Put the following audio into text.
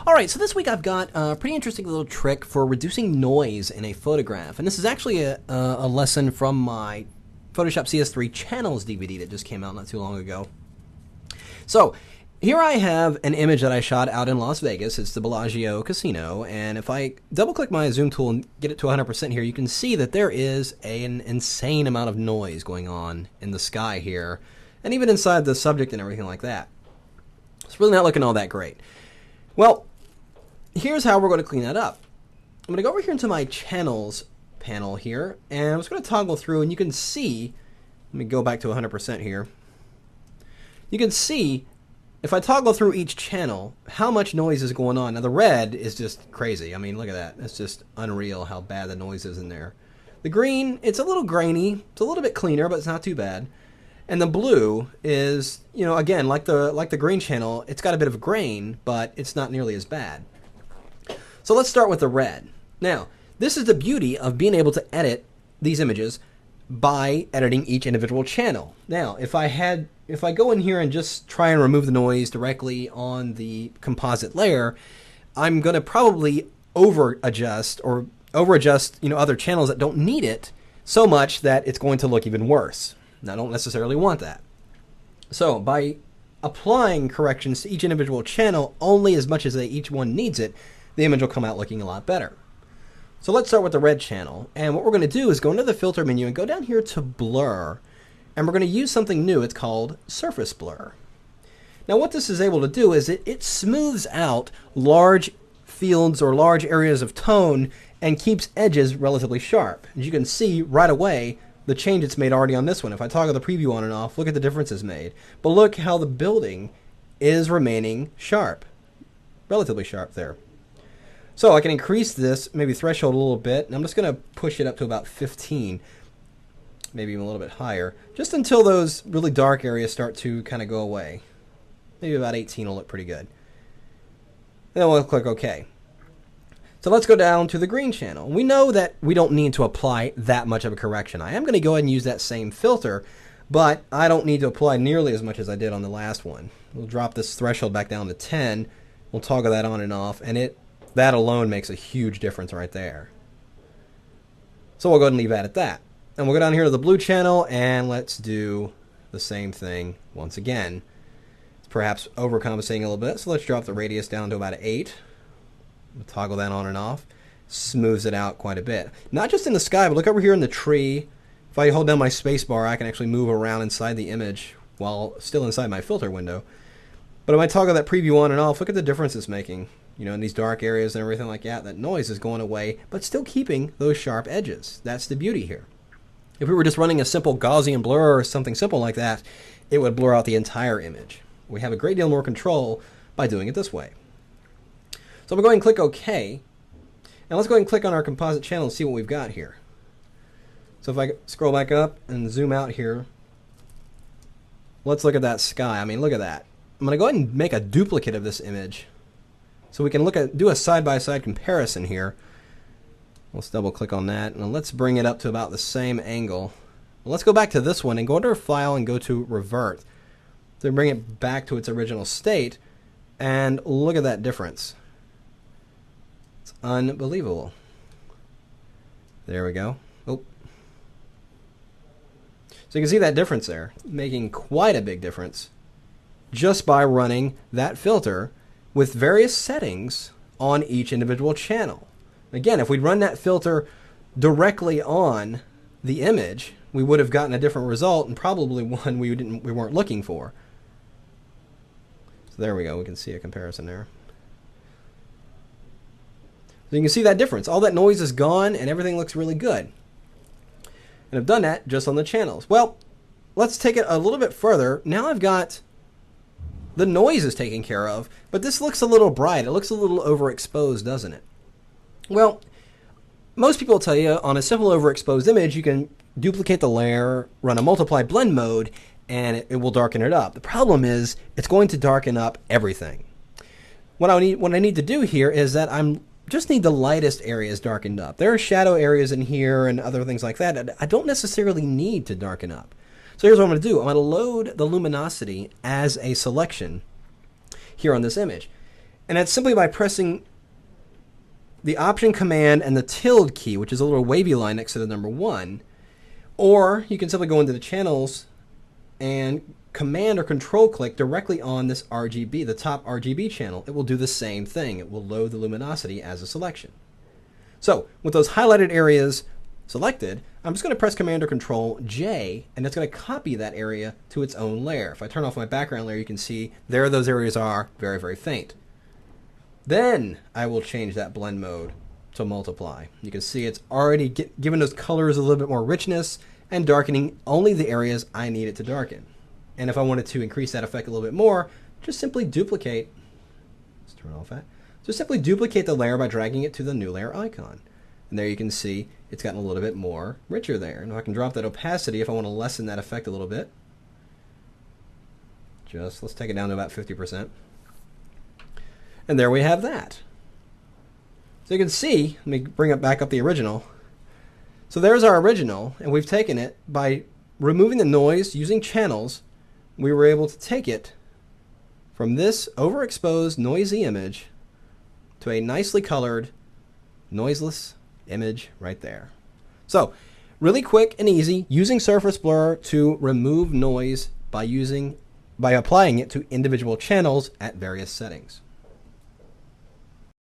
Alright, so this week I've got a pretty interesting little trick for reducing noise in a photograph. And this is actually a lesson from my Photoshop CS3 Channels DVD that just came out not too long ago. So, here I have an image that I shot out in Las Vegas. It's the Bellagio Casino. And if I double-click my zoom tool and get it to 100% here, you can see that there is an insane amount of noise going on in the sky here. And even inside the subject and everything like that. It's really not looking all that great. Well, here's how we're going to clean that up. I'm going to go over here into my channels panel here, and I'm just going to toggle through, and you can see, let me go back to 100% here. You can see, if I toggle through each channel, how much noise is going on. Now the red is just crazy. I mean, look at that. It's just unreal how bad the noise is in there. The green, it's a little grainy. It's a little bit cleaner, but it's not too bad. And the blue is, you know, again, like the green channel, it's got a bit of grain, but it's not nearly as bad. So let's start with the red. Now, this is the beauty of being able to edit these images by editing each individual channel. Now, if I go in here and just try and remove the noise directly on the composite layer, I'm going to probably over-adjust, you know, other channels that don't need it so much that it's going to look even worse. Now, I don't necessarily want that. So, by applying corrections to each individual channel only as much as each one needs it, the image will come out looking a lot better. So let's start with the red channel. And what we're going to do is go into the filter menu and go down here to blur. And we're going to use something new. It's called surface blur. Now what this is able to do is it smooths out large fields or large areas of tone and keeps edges relatively sharp. As you can see right away, the change it's made already on this one. If I toggle the preview on and off, look at the differences made. But look how the building is remaining sharp. Relatively sharp there. So I can increase this, maybe threshold a little bit, and I'm just going to push it up to about 15, maybe even a little bit higher, just until those really dark areas start to kind of go away. Maybe about 18 will look pretty good. Then we'll click OK. So let's go down to the green channel. We know that we don't need to apply that much of a correction. I am going to go ahead and use that same filter, but I don't need to apply nearly as much as I did on the last one. We'll drop this threshold back down to 10. We'll toggle that on and off, and that alone makes a huge difference right there. So we'll go ahead and leave that at that. And we'll go down here to the blue channel, and let's do the same thing once again. It's perhaps overcompensating a little bit, so let's drop the radius down to about 8. We'll toggle that on and off. Smooths it out quite a bit. Not just in the sky, but look over here in the tree. If I hold down my space bar, I can actually move around inside the image while still inside my filter window. But if I toggle that preview on and off, look at the difference it's making. You know, in these dark areas and everything like that, that noise is going away, but still keeping those sharp edges. That's the beauty here. If we were just running a simple Gaussian blur or something simple like that, it would blur out the entire image. We have a great deal more control by doing it this way. So I'm going to go ahead and click OK. Now let's go ahead and click on our composite channel and see what we've got here. So if I scroll back up and zoom out here, let's look at that sky. I mean, look at that. I'm going to go ahead and make a duplicate of this image so we can do a side-by-side comparison here. Let's double click on that, and let's bring it up to about the same angle. Well, let's go back to this one and go under File and go to Revert. So bring it back to its original state, and look at that difference. It's unbelievable. There we go. Oh. So you can see that difference there, making quite a big difference just by running that filter with various settings on each individual channel. Again, if we'd run that filter directly on the image, we would have gotten a different result, and probably one we weren't looking for. So there we go. We can see a comparison there. So you can see that difference. All that noise is gone, and everything looks really good. And I've done that just on the channels. Well, let's take it a little bit further. Now I've got the noise is taken care of, but this looks a little bright. It looks a little overexposed, doesn't it? Well, most people tell you on a simple overexposed image, you can duplicate the layer, run a multiply blend mode, and it will darken it up. The problem is it's going to darken up everything. What I need to do here is that I just need the lightest areas darkened up. There are shadow areas in here and other things like that. I don't necessarily need to darken up. So here's what I'm going to do. I'm going to load the luminosity as a selection here on this image. And that's simply by pressing the Option command and the tilde key, which is a little wavy line next to the number 1. Or you can simply go into the channels and command or control click directly on this RGB, the top RGB channel. It will do the same thing. It will load the luminosity as a selection. So with those highlighted areas selected, I'm just going to press Command or Control J, and it's going to copy that area to its own layer. If I turn off my background layer, you can see there those areas are very, very faint. Then I will change that blend mode to multiply. You can see it's already given those colors a little bit more richness and darkening only the areas I need it to darken. And if I wanted to increase that effect a little bit more, just simply duplicate. Let's turn off that. Just simply duplicate the layer by dragging it to the new layer icon. And there you can see it's gotten a little bit more richer there. And if I can drop that opacity, if I want to lessen that effect a little bit, let's take it down to about 50%. And there we have that. So you can see, let me bring it back up the original. So there's our original, and we've taken it by removing the noise using channels. We were able to take it from this overexposed noisy image to a nicely colored noiseless image right there. So really quick and easy, using surface blur to remove noise by applying it to individual channels at various settings.